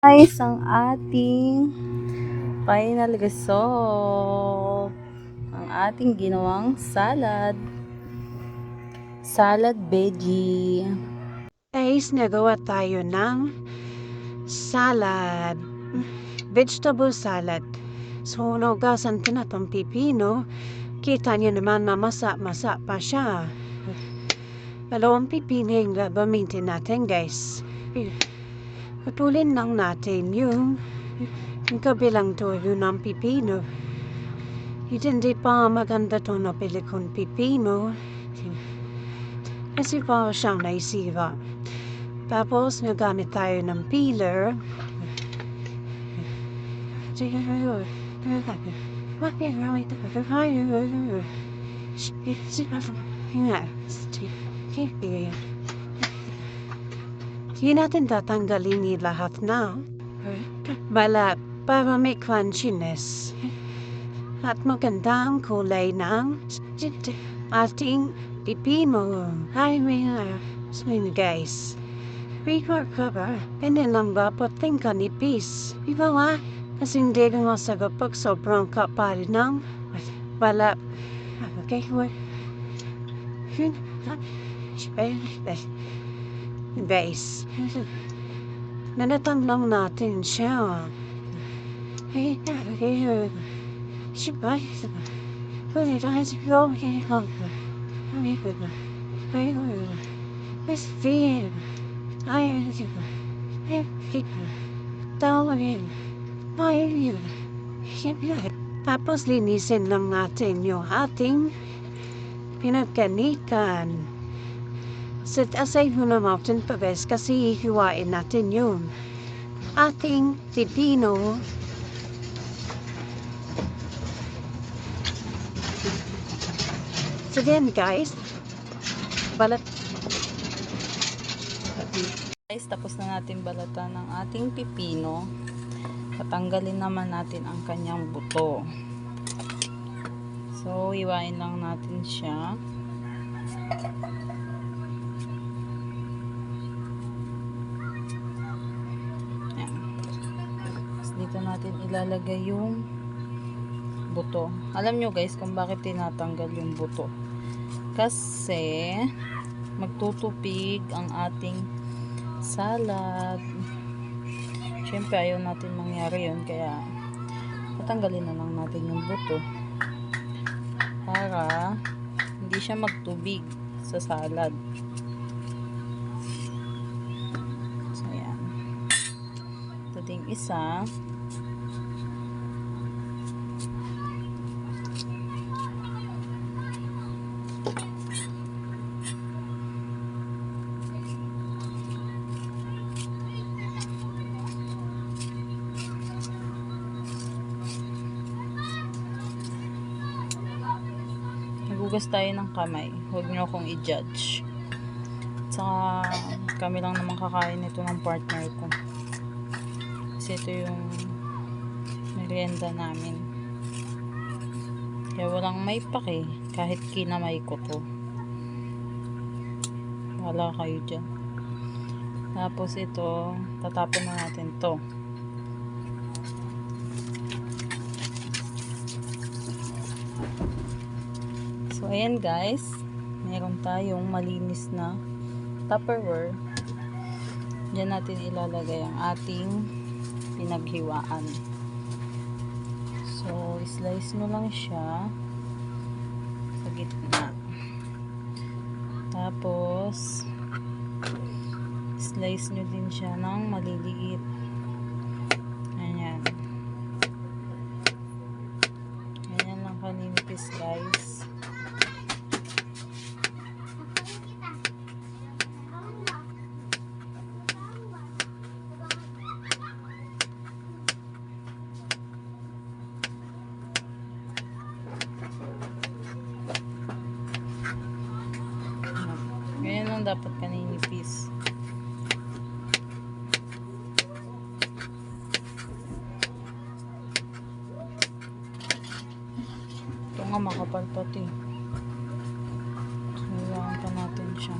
Guys, ang ating final result. Ang ating ginawang salad veggie. Guys, nagawa tayo ng salad. Vegetable salad. So, naugasan ko na itong pipino. Kita niyo naman na masa-masa pa siya. Dalawang pipino yung gagamitin natin, guys. Putulin lang natin yung kabilang tuyo ng pipino. Hindi pa maganda ito na pili kong pipino. Kasi pa siyang naisiwa. Tapos, nagamit tayo ng peeler. Hindi natin tatanggalin ni lahat na balat para may crunchiness at magandang kulay ng ating pipino. Ay, guys. Record cover, and then lang dapat think nipis. Iba nga, kasi hindi ko masagot pag sobrang kapal ng balat. Okay, what? Guys, nanatang lang natin siya. Hey, siya, pwede tayo sa okay, let's feel. Ay, tapos linisin lang natin yung ating pinagkanikan. Set aside muna natin pa guys kasi hiwain natin yung ating pipino. So then guys, balat. Guys, tapos na natin balatan ng ating pipino. Patanggalin naman natin ang kanyang buto. So, iwain lang natin siya. Yan. Tapos dito natin ilalagay yung buto. Alam nyo guys kung bakit tinatanggal yung buto. Kasi magtutupig ang ating salad. Siyempre ayaw natin mangyari yun, kaya patanggalin na lang natin yung buto para hindi siya magtubig sa salad. So yan, ito ding isa. Hugas tayo ng kamay, huwag nyo akong i-judge. Saka kami lang naman kakain ito ng partner ko, kasi ito yung merienda namin, kaya walang may pake kahit kinamay ko to. Wala kayo dyan. Tapos ito, tatapon na natin to. So, ayan guys. Meron tayong malinis na Tupperware. Diyan natin ilalagay ang ating pinaghiwaan. So, slice mo lang siya sa gitna. Tapos, slice nyo din siya ng maliliit. Ayan. Ayan lang kaninipis guys. Ganyan lang dapat kaninipis. Ito nga makapal pati. Kailangan pa natin siya.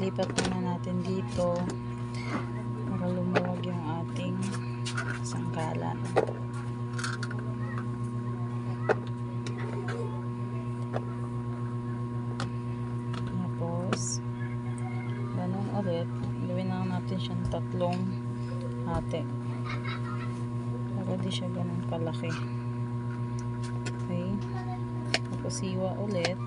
Lipat muna natin dito para lumuwag yung ating sangkalan. Tapos ganun ulit, gawin lang natin siyang 3 hati para di siya ganun kalaki. Okay, tapos siwa ulit.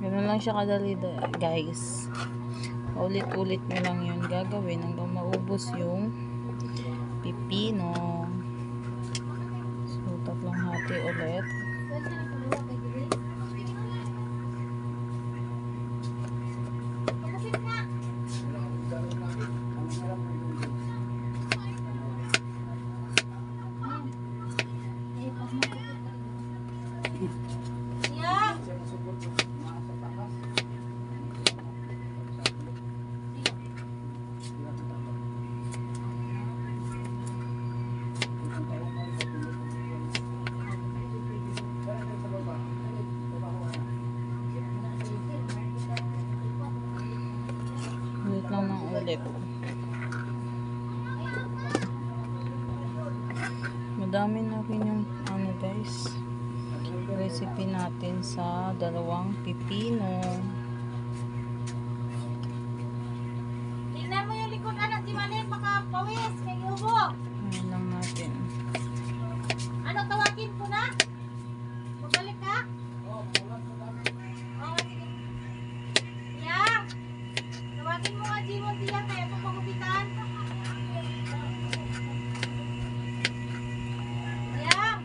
Ganun lang siya kadali guys. Ulit-ulit nyo lang yun gagawin hanggang maubos yung pipino. So, 3 hati ulit. Ulit lang ng ulit. Madami na rin yung ano guys, recipe natin sa 2 pipino. Tingnan mo yung likod anak di Malin, baka pawis kay ubo. Ayan lang natin. Ano tawagin ko na? Magbalik ka? Oo, sige. Yang! Tawagin mo nga Jimon diya kaya kung pagupitan. Yang!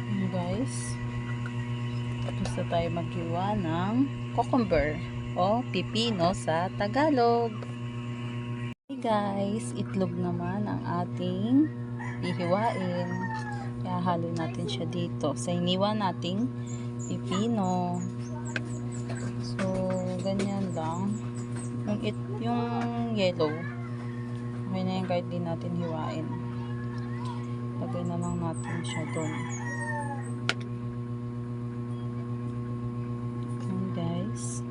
Ayan guys, tapos na tayo maghiwa ng cucumber o pipino sa Tagalog. Hey guys, itlog naman ang ating ihiwain. Ihahalo natin siya dito sa iniwa nating pipino. So, ganyan lang. Yung yellow, okay na yan kahit di natin hiwain. Lagay na lang natin siya doon. Ayan guys.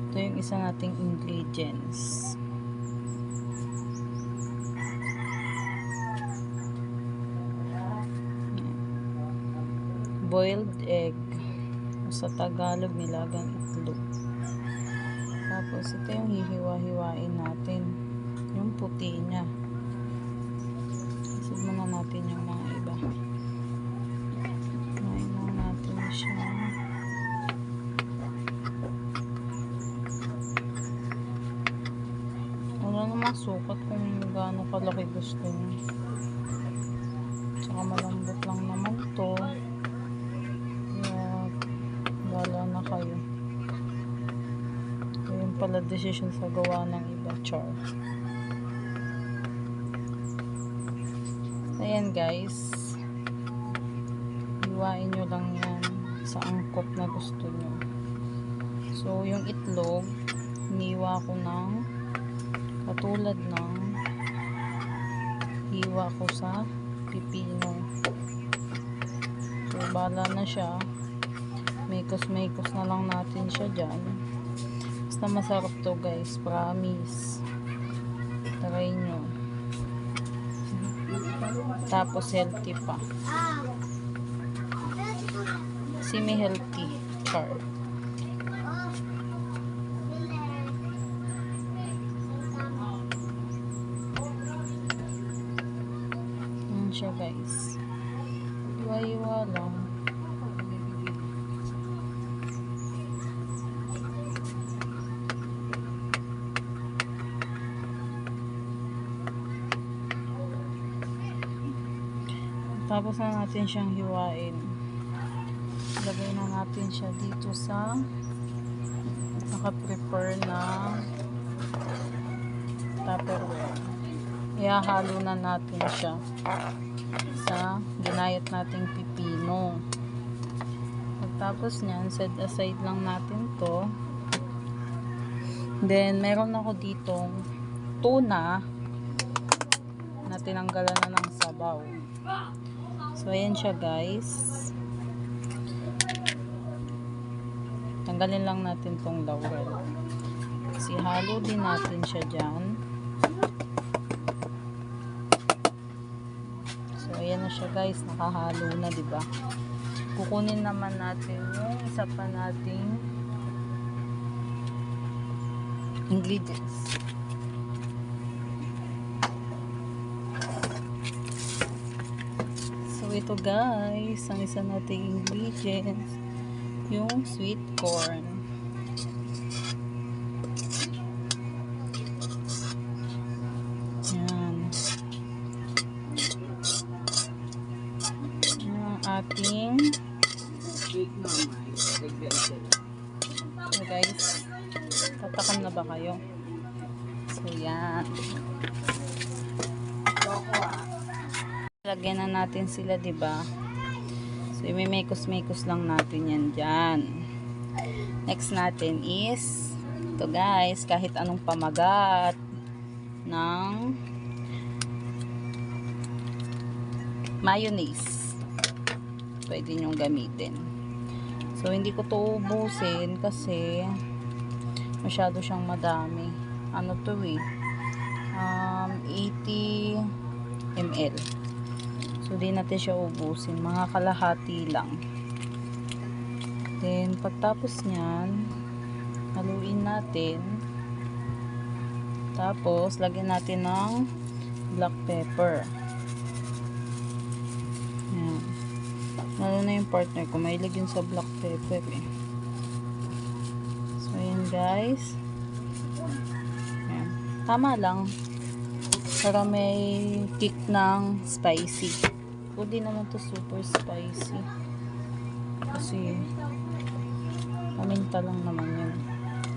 Ito yung isa nating ingredients. Boiled egg. Sa Tagalog, nilagang itlog. Tapos, ito yung hihiwa-hiwain natin. Yung puti niya. Isip muna natin yung mga iba. Hiwain lang natin siya. Wala namang sukat kung gaano kalaki gusto niyo. Tsaka malambot lang naman to. Kaya wala na kayo. Yun pala decision sa gawa ng iba. Char. Ayan guys. Hiwain nyo lang yan sa angkop na gusto nyo. So yung itlog, hiniwa ko ng katulad ng hiwa ko sa pipino. So bala na siya. Mekos-mekos na lang natin siya dyan. Basta masarap to guys, promise. Try nyo. Tapos healthy pa. Semi-healthy. Char. Yan siya guys. Iwa-iwa lang. Tapos na natin siyang hiwain. Lagay na natin siya dito sa naka-prepare na Tupperware. Ihahalo na natin siya sa ginayat nating pipino. Tapos nyan, set aside lang natin to. Then, meron ako ditong tuna na tinanggalan na ng sabaw. So, ayan siya guys. Tanggalin lang natin tong laurel. Kasi halo din natin siya dyan. So, ayan na siya guys. Nakahalo na, diba? Kukunin naman natin yung isa pa nating ingredients. So, ito guys, ang isa nating ingredients, yung sweet corn. Yan. Yung ating so guys, tatakam na ba kayo? So, yan. Lagyan na natin sila, diba? So, imimekos-mekos lang natin yan dyan. Next natin is ito guys, kahit anong pamagat ng mayonnaise pwede nyong gamitin. So, hindi ko to ubusin kasi masyado siyang madami. Ano to eh? 80 ml. So, di natin siya ubusin. Mga kalahati lang. Then, pagtapos nyan, haluin natin. Tapos, lagyan natin ng black pepper. Yan. Lalo na yung partner ko, mahilig yun sa black pepper eh. So, ayan guys. Yan. Tama lang. Para may kick ng spicy. Hindi naman to super spicy. Kasi, paminta lang naman yun.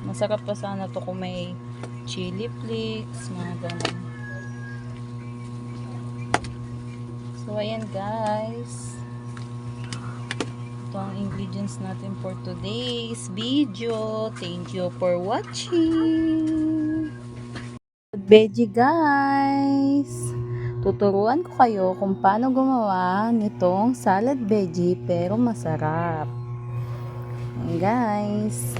Masarap pa sana to kung may chili flakes, mga ganun. So, ayan guys. Ito ang ingredients natin for today's video. Thank you for watching. Veggie guys. Tuturuan ko kayo kung paano gumawa nitong salad veggie pero masarap. Ayan guys.